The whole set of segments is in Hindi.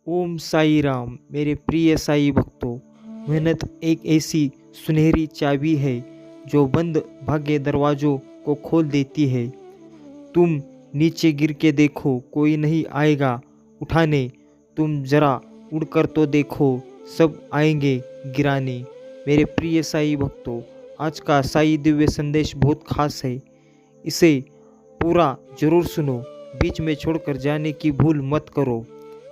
ओम साई राम। मेरे प्रिय साई भक्तों, मेहनत एक ऐसी सुनहरी चाबी है जो बंद भागे दरवाज़ों को खोल देती है। तुम नीचे गिर के देखो, कोई नहीं आएगा उठाने। तुम जरा उड़कर तो देखो, सब आएंगे गिराने। मेरे प्रिय साई भक्तों, आज का साई दिव्य संदेश बहुत खास है। इसे पूरा जरूर सुनो, बीच में छोड़कर जाने की भूल मत करो।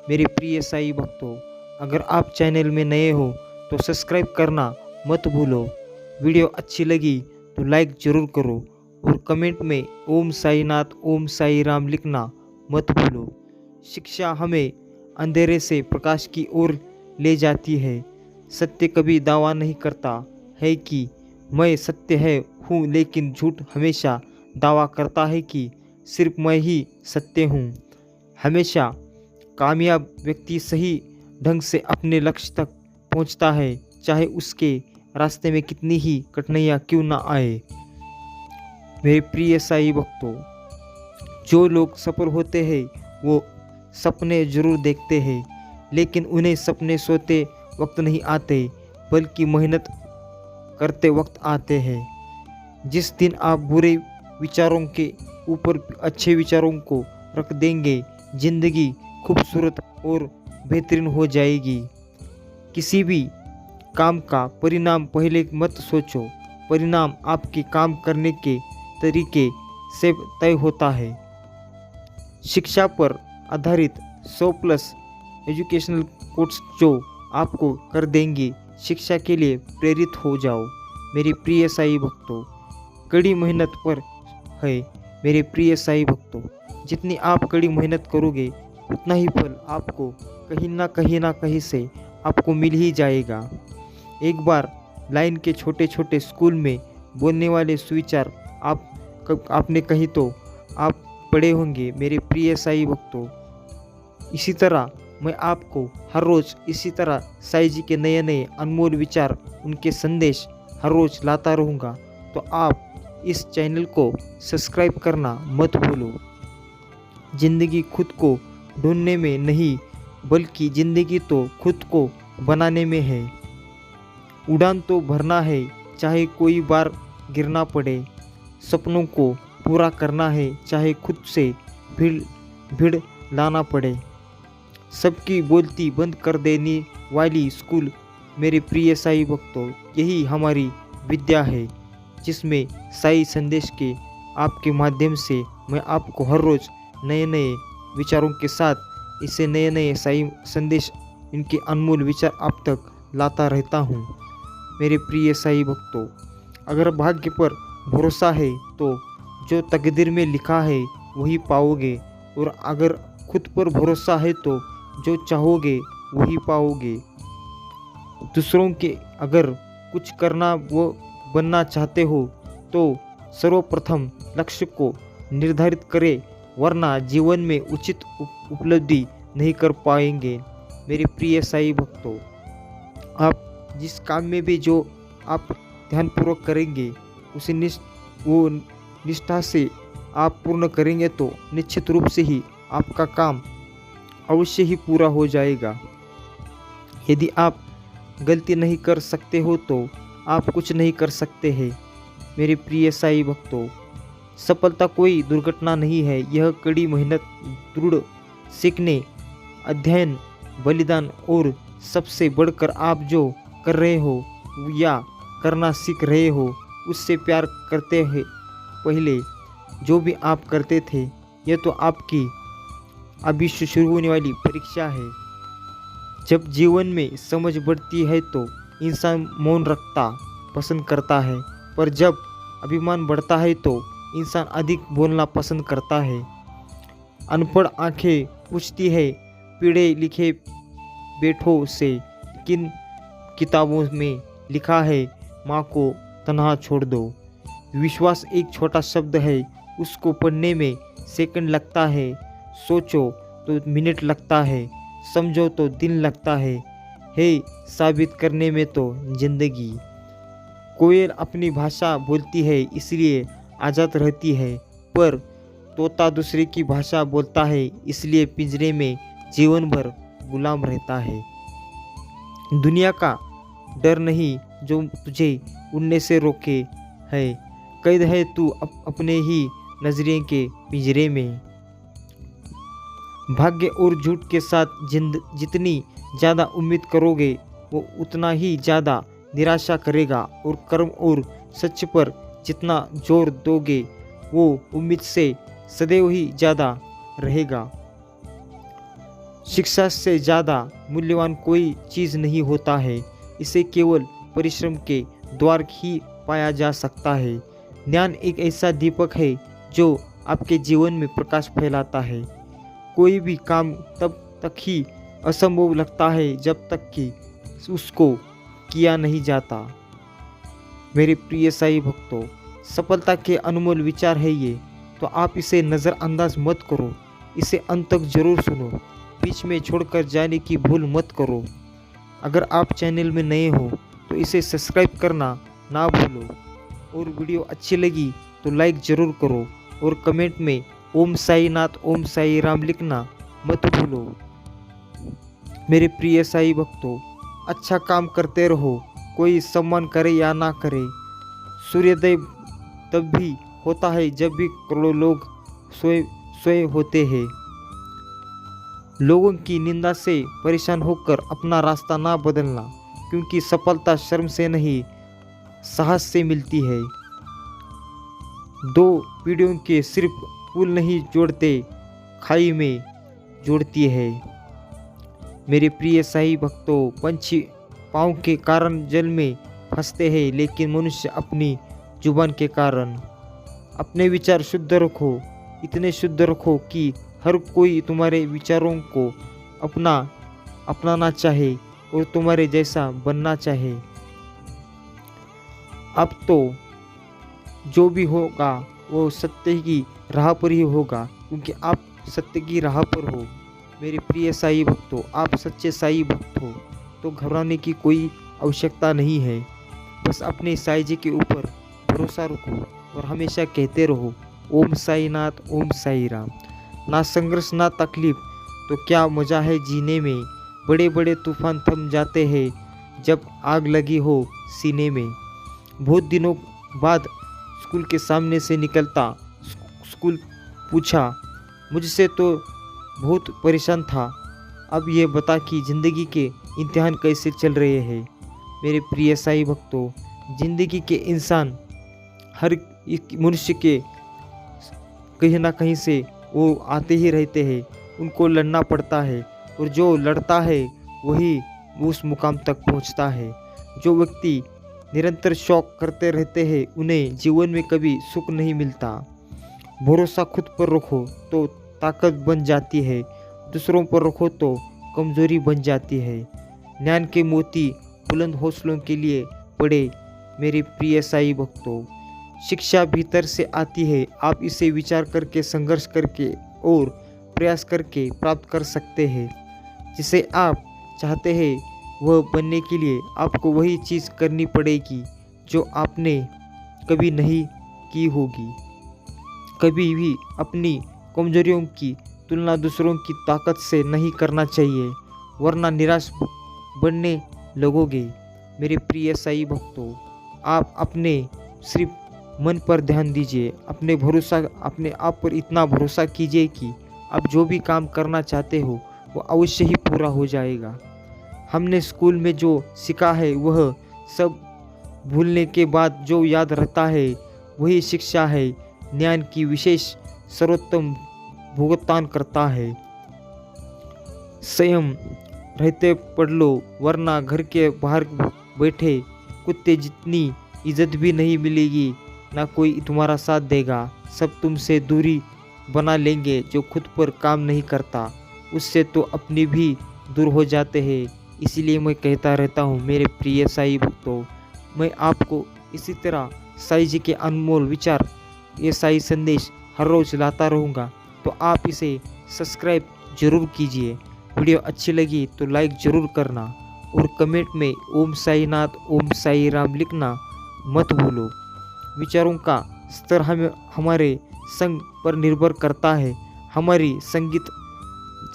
मेरे प्रिय साई भक्तों, अगर आप चैनल में नए हो तो सब्सक्राइब करना मत भूलो। वीडियो अच्छी लगी तो लाइक ज़रूर करो और कमेंट में ओम साईनाथ ओम साई राम लिखना मत भूलो। शिक्षा हमें अंधेरे से प्रकाश की ओर ले जाती है। सत्य कभी दावा नहीं करता है कि मैं सत्य है हूँ, लेकिन झूठ हमेशा दावा करता है कि सिर्फ मैं ही सत्य हूँ। हमेशा कामयाब व्यक्ति सही ढंग से अपने लक्ष्य तक पहुंचता है, चाहे उसके रास्ते में कितनी ही कठिनाइयाँ क्यों ना आए। मेरे प्रिय साई भक्तों, जो लोग सफल होते हैं वो सपने जरूर देखते हैं, लेकिन उन्हें सपने सोते वक्त नहीं आते, बल्कि मेहनत करते वक्त आते हैं। जिस दिन आप बुरे विचारों के ऊपर अच्छे विचारों को रख देंगे, जिंदगी खूबसूरत और बेहतरीन हो जाएगी। किसी भी काम का परिणाम पहले मत सोचो, परिणाम आपके काम करने के तरीके से तय होता है। शिक्षा पर आधारित 100+ एजुकेशनल कोर्स जो आपको कर देंगे शिक्षा के लिए प्रेरित हो जाओ। मेरे प्रिय साई भक्तों, कड़ी मेहनत पर है। मेरे प्रिय साई भक्तों, जितनी आप कड़ी मेहनत करोगे उतना ही फल आपको कहीं ना कहीं से आपको मिल ही जाएगा। एक बार लाइन के छोटे छोटे स्कूल में बोलने वाले सुविचार आपने कहीं तो आप पढ़े होंगे। मेरे प्रिय साई भक्तों, इसी तरह मैं आपको हर रोज़ इसी तरह साई जी के नए नए अनमोल विचार, उनके संदेश हर रोज़ लाता रहूँगा। तो आप इस चैनल को सब्सक्राइब करना मत भूलो। ज़िंदगी खुद को ढूंढने में नहीं, बल्कि ज़िंदगी तो खुद को बनाने में है। उड़ान तो भरना है, चाहे कोई बार गिरना पड़े। सपनों को पूरा करना है, चाहे खुद से भीड़ लाना पड़े। सबकी बोलती बंद कर देने वाली स्कूल, मेरे प्रिय साई भक्तों, यही हमारी विद्या है, जिसमें साई संदेश के आपके माध्यम से मैं आपको हर रोज़ नए नए विचारों के साथ इसे नए नए साई संदेश, इनके अनमोल विचार आप तक लाता रहता हूँ। मेरे प्रिय साई भक्तों, अगर भाग्य पर भरोसा है तो जो तकदीर में लिखा है वही पाओगे, और अगर खुद पर भरोसा है तो जो चाहोगे वही पाओगे। दूसरों के अगर कुछ करना वो बनना चाहते हो तो सर्वप्रथम लक्ष्य को निर्धारित करें, वरना जीवन में उचित उपलब्धि नहीं कर पाएंगे। मेरे प्रिय साई भक्तों, आप जिस काम में भी जो आप ध्यानपूर्वक करेंगे उसे निष्ठा से आप पूर्ण करेंगे तो निश्चित रूप से ही आपका काम अवश्य ही पूरा हो जाएगा। यदि आप गलती नहीं कर सकते हो तो आप कुछ नहीं कर सकते हैं। मेरे प्रिय साई भक्तों, सफलता कोई दुर्घटना नहीं है, यह कड़ी मेहनत, दृढ़ सीखने, अध्ययन, बलिदान और सबसे बढ़कर आप जो कर रहे हो या करना सीख रहे हो उससे प्यार करते हैं। पहले जो भी आप करते थे, यह तो आपकी अभी शुरू होने वाली परीक्षा है। जब जीवन में समझ बढ़ती है तो इंसान मौन रखता पसंद करता है, पर जब अभिमान बढ़ता है तो इंसान अधिक बोलना पसंद करता है। अनपढ़ आंखें पूछती है पढ़े लिखे बेटों से, किन किताबों में लिखा है माँ को तन्हा छोड़ दो। विश्वास एक छोटा शब्द है, उसको पढ़ने में सेकंड लगता है, सोचो तो मिनट लगता है, समझो तो दिन लगता है साबित करने में तो जिंदगी। कोयल अपनी भाषा बोलती है इसलिए आज़ाद रहती है, पर तोता दूसरे की भाषा बोलता है इसलिए पिंजरे में जीवन भर गुलाम रहता है। दुनिया का डर नहीं जो तुझे उड़ने से रोके है, कैद है तू अपने ही नजरिए के पिंजरे में। भाग्य और झूठ के साथ जितनी ज़्यादा उम्मीद करोगे वो उतना ही ज़्यादा निराशा करेगा, और कर्म और सच पर जितना जोर दोगे वो उम्मीद से सदैव ही ज़्यादा रहेगा। शिक्षा से ज़्यादा मूल्यवान कोई चीज़ नहीं होता है, इसे केवल परिश्रम के द्वारा ही पाया जा सकता है। ज्ञान एक ऐसा दीपक है जो आपके जीवन में प्रकाश फैलाता है। कोई भी काम तब तक ही असंभव लगता है जब तक कि उसको किया नहीं जाता। मेरे प्रिय साईं भक्तों, सफलता के अनमोल विचार है ये, तो आप इसे नज़रअंदाज मत करो, इसे अंत तक जरूर सुनो, बीच में छोड़कर जाने की भूल मत करो। अगर आप चैनल में नए हो तो इसे सब्सक्राइब करना ना भूलो, और वीडियो अच्छी लगी तो लाइक ज़रूर करो, और कमेंट में ओम साईनाथ ओम साई राम लिखना मत भूलो। मेरे प्रिय साईं भक्तों, अच्छा काम करते रहो, कोई सम्मान करे या ना करे। सूर्योदय तब भी होता है जब भी करोड़ों लोग सोए होते हैं। लोगों की निंदा से परेशान होकर अपना रास्ता ना बदलना, क्योंकि सफलता शर्म से नहीं साहस से मिलती है। दो पीढ़ियों के सिर्फ पुल नहीं जोड़ते, खाई में जोड़ती है। मेरे प्रिय साईं भक्तों, पंछी पाँव के कारण जल में फंसते हैं, लेकिन मनुष्य अपनी जुबान के कारण। अपने विचार शुद्ध रखो, इतने शुद्ध रखो कि हर कोई तुम्हारे विचारों को अपनाना चाहे और तुम्हारे जैसा बनना चाहे। अब तो जो भी होगा वो सत्य की राह पर ही होगा, क्योंकि आप सत्य की राह पर हो। मेरे प्रिय साईं भक्तों, आप सच्चे साईं भक्त हो तो घबराने की कोई आवश्यकता नहीं है। बस अपने साईं जी के ऊपर भरोसा रखो और हमेशा कहते रहो ओम साईनाथ ओम साई राम। ना संघर्ष ना तकलीफ तो क्या मज़ा है जीने में। बड़े बड़े तूफान थम जाते हैं जब आग लगी हो सीने में। बहुत दिनों बाद स्कूल के सामने से निकलता स्कूल पूछा मुझसे तो बहुत परेशान था, अब ये बता कि ज़िंदगी के इम्तिहान कैसे चल रहे हैं। मेरे प्रिय साईं भक्तों, ज़िंदगी के इंसान हर एक मनुष्य के कहीं ना कहीं से वो आते ही रहते हैं, उनको लड़ना पड़ता है, और जो लड़ता है वही उस मुकाम तक पहुंचता है। जो व्यक्ति निरंतर शौक करते रहते हैं उन्हें जीवन में कभी सुख नहीं मिलता। भरोसा खुद पर रखो तो ताकत बन जाती है, दूसरों पर रखो तो कमजोरी बन जाती है। ज्ञान के मोती बुलंद हौसलों के लिए पड़े। मेरे प्रिय साईं भक्तों, शिक्षा भीतर से आती है, आप इसे विचार करके, संघर्ष करके और प्रयास करके प्राप्त कर सकते हैं। जिसे आप चाहते हैं वह बनने के लिए आपको वही चीज़ करनी पड़ेगी जो आपने कभी नहीं की होगी। कभी भी अपनी कमजोरियों की तुलना दूसरों की ताकत से नहीं करना चाहिए, वरना निराश बनने लगोगे। मेरे प्रिय साईं भक्तों, आप अपने सिर्फ मन पर ध्यान दीजिए, अपने आप पर इतना भरोसा कीजिए कि आप जो भी काम करना चाहते हो वो अवश्य ही पूरा हो जाएगा। हमने स्कूल में जो सीखा है वह सब भूलने के बाद जो याद रहता है वही शिक्षा है। ज्ञान की विशेष सर्वोत्तम भुगतान करता है। संयम रहते पढ़ लो, वरना घर के बाहर बैठे कुत्ते जितनी इज्जत भी नहीं मिलेगी, ना कोई तुम्हारा साथ देगा। सब तुमसे दूरी बना लेंगे। जो खुद पर काम नहीं करता उससे तो अपने भी दूर हो जाते हैं। इसीलिए मैं कहता रहता हूँ मेरे प्रिय साईं भक्तों, मैं आपको इसी तरह साईं जी के अनमोल विचार, ये साईं संदेश हर रोज़ लाता रहूँगा। तो आप इसे सब्सक्राइब जरूर कीजिए। वीडियो अच्छी लगी तो लाइक ज़रूर करना, और कमेंट में ओम साईनाथ ओम साई राम लिखना मत भूलो। विचारों का स्तर हमारे संग पर निर्भर करता है। हमारी संगीत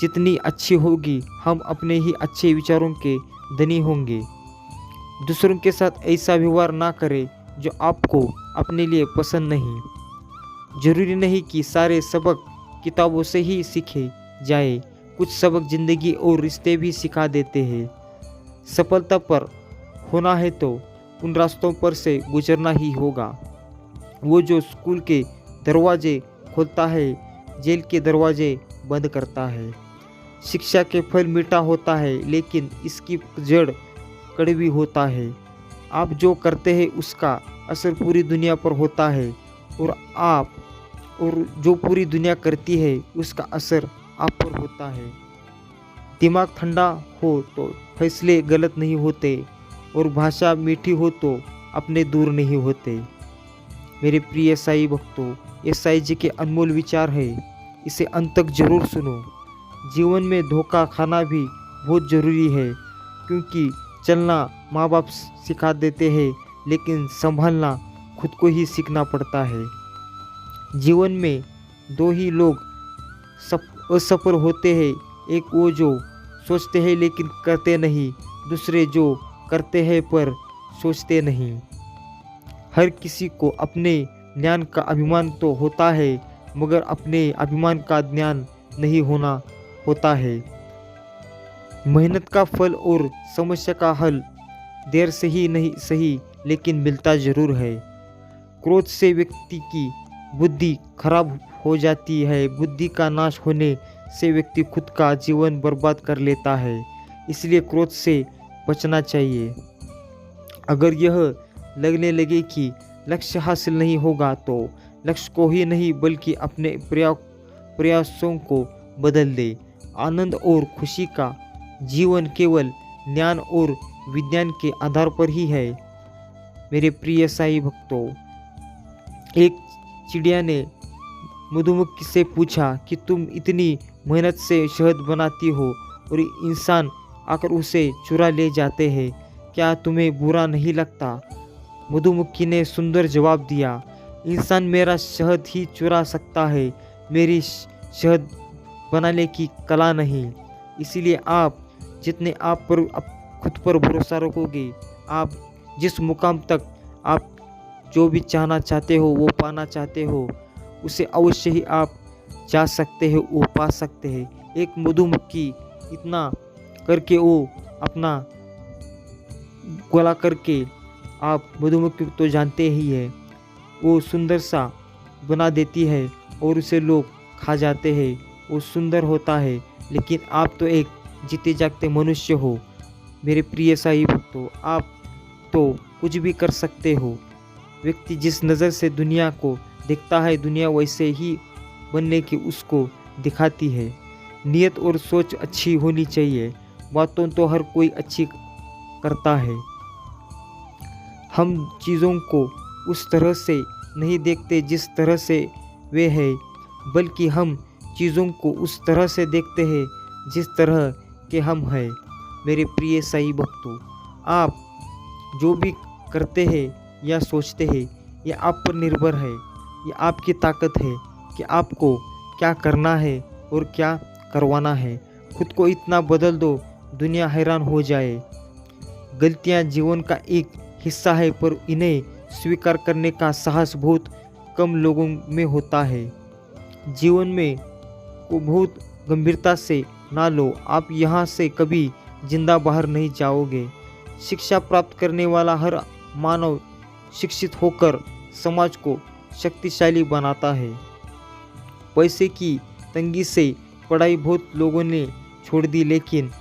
जितनी अच्छी होगी हम अपने ही अच्छे विचारों के धनी होंगे। दूसरों के साथ ऐसा व्यवहार ना करें जो आपको अपने लिए पसंद नहीं। जरूरी नहीं कि सारे सबक किताबों से ही सीखे जाए, कुछ सबक ज़िंदगी और रिश्ते भी सिखा देते हैं। सफलता पर होना है तो उन रास्तों पर से गुजरना ही होगा। वो जो स्कूल के दरवाजे खोलता है, जेल के दरवाजे बंद करता है। शिक्षा के फल मीठा होता है, लेकिन इसकी जड़ कड़वी होता है। आप जो करते हैं उसका असर पूरी दुनिया पर होता है, और जो पूरी दुनिया करती है उसका असर आप पर होता है। दिमाग ठंडा हो तो फैसले गलत नहीं होते, और भाषा मीठी हो तो अपने दूर नहीं होते। मेरे प्रिय साईं भक्तों, ये साईं जी के अनमोल विचार है, इसे अंत तक जरूर सुनो। जीवन में धोखा खाना भी बहुत ज़रूरी है, क्योंकि चलना माँ बाप सिखा देते हैं, लेकिन संभालना खुद को ही सीखना पड़ता है। जीवन में दो ही लोग असफल होते हैं, एक वो जो सोचते हैं लेकिन करते नहीं, दूसरे जो करते हैं पर सोचते नहीं। हर किसी को अपने ज्ञान का अभिमान तो होता है, मगर अपने अभिमान का ज्ञान नहीं होना होता है। मेहनत का फल और समस्या का हल देर से ही नहीं सही, लेकिन मिलता जरूर है। क्रोध से व्यक्ति की बुद्धि खराब हो जाती है, बुद्धि का नाश होने से व्यक्ति खुद का जीवन बर्बाद कर लेता है। इसलिए क्रोध से बचना चाहिए। अगर यह लगने लगे कि लक्ष्य हासिल नहीं होगा, तो लक्ष्य को ही नहीं बल्कि अपने प्रयासों को बदल दे। आनंद और खुशी का जीवन केवल ज्ञान और विज्ञान के आधार पर ही है। मेरे प्रिय साईं भक्तों, एक चिड़िया ने मधुमक्खी से पूछा कि तुम इतनी मेहनत से शहद बनाती हो और इंसान आकर उसे चुरा ले जाते हैं, क्या तुम्हें बुरा नहीं लगता? मधुमक्खी ने सुंदर जवाब दिया, इंसान मेरा शहद ही चुरा सकता है, मेरी शहद बनाने की कला नहीं। इसीलिए आप जितने आप पर खुद पर भरोसा रखोगे, आप जिस मुकाम तक आप जो भी चाहना चाहते हो, वो पाना चाहते हो, उसे अवश्य ही आप जा सकते हो, वो पा सकते हैं। एक मधुमक्खी इतना करके वो अपना गोला करके, आप मधुमक्खी तो जानते ही है, वो सुंदर सा बना देती है और उसे लोग खा जाते हैं। वो सुंदर होता है, लेकिन आप तो एक जीते जागते मनुष्य हो। मेरे प्रिय साईं भक्तों, आप तो कुछ भी कर सकते हो। व्यक्ति जिस नज़र से दुनिया को देखता है, दुनिया वैसे ही बनने की उसको दिखाती है। नियत और सोच अच्छी होनी चाहिए। बातों तो हर कोई अच्छी करता है। हम चीज़ों को उस तरह से नहीं देखते जिस तरह से वे है, बल्कि हम चीज़ों को उस तरह से देखते हैं जिस तरह के हम हैं। मेरे प्रिय साईं भक्तों, आप जो भी करते हैं या सोचते हैं, ये आप पर निर्भर है। ये आपकी ताकत है कि आपको क्या करना है और क्या करवाना है। खुद को इतना बदल दो, दुनिया हैरान हो जाए। गलतियाँ जीवन का एक हिस्सा है, पर इन्हें स्वीकार करने का साहस बहुत कम लोगों में होता है। जीवन में को बहुत गंभीरता से ना लो, आप यहाँ से कभी जिंदा बाहर नहीं जाओगे। शिक्षा प्राप्त करने वाला हर मानव शिक्षित होकर समाज को शक्तिशाली बनाता है। पैसे की तंगी से पढ़ाई बहुत लोगों ने छोड़ दी, लेकिन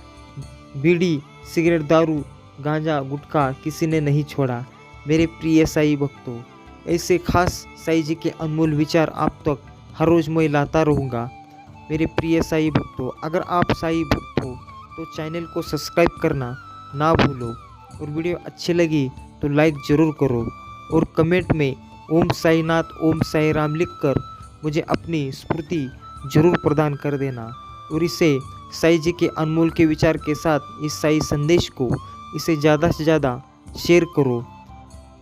बीड़ी, सिगरेट, दारू, गांजा, गुटखा किसी ने नहीं छोड़ा। मेरे प्रिय साईं भक्तों, ऐसे खास साईं जी के अनमोल विचार आप तक हर रोज़ मैं लाता रहूँगा। मेरे प्रिय साईं भक्तों, अगर आप साईं भक्त हो तो चैनल को सब्सक्राइब करना ना भूलो, और वीडियो अच्छी लगी तो लाइक ज़रूर करो, और कमेंट में ओम साईनाथ, ओम साई राम लिखकर मुझे अपनी स्फूर्ति जरूर प्रदान कर देना। और इसे साईं जी के अनमोल के विचार के साथ इस साई संदेश को इसे ज़्यादा से ज़्यादा शेयर करो।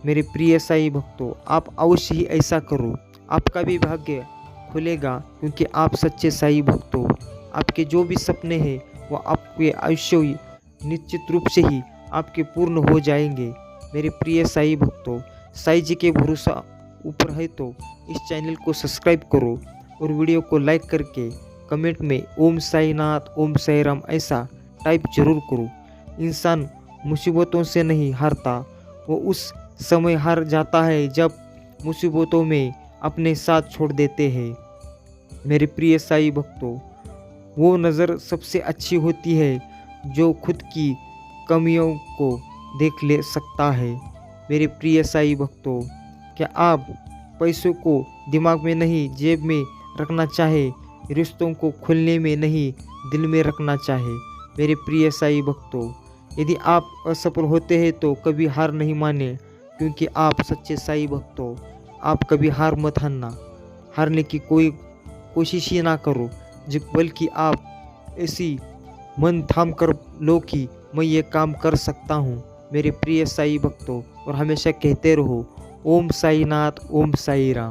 मेरे प्रिय साईं भक्तों, आप अवश्य ही ऐसा करो, आपका भी भाग्य खुलेगा, क्योंकि आप सच्चे साईं भक्त हो। आपके जो भी सपने हैं वो आपके आयुष्य निश्चित रूप से ही आपके पूर्ण हो जाएंगे। मेरे प्रिय साईं भक्तों, साईं जी के भरोसा ऊपर है तो इस चैनल को सब्सक्राइब करो और वीडियो को लाइक करके कमेंट में ओम साईनाथ ओम साई राम ऐसा टाइप जरूर करो। इंसान मुसीबतों से नहीं हारता, वो उस समय हार जाता है जब मुसीबतों में अपने साथ छोड़ देते हैं। मेरे प्रिय साईं भक्तों, वो नज़र सबसे अच्छी होती है जो खुद की कमियों को देख ले सकता है। मेरे प्रिय साईं भक्तों, क्या आप पैसों को दिमाग में नहीं जेब में रखना चाहे, रिश्तों को खुलने में नहीं दिल में रखना चाहे। मेरे प्रिय साईं भक्तों, यदि आप असफल होते हैं तो कभी हार नहीं माने, क्योंकि आप सच्चे साईं भक्तों। आप कभी हार मत हारना, हारने की कोई कोशिश ही ना करो, बल्कि आप ऐसी मन थाम कर लो कि मैं ये काम कर सकता हूँ। मेरे प्रिय साईं भक्तों, और हमेशा कहते रहो ओम साईनाथ ओम साई राम।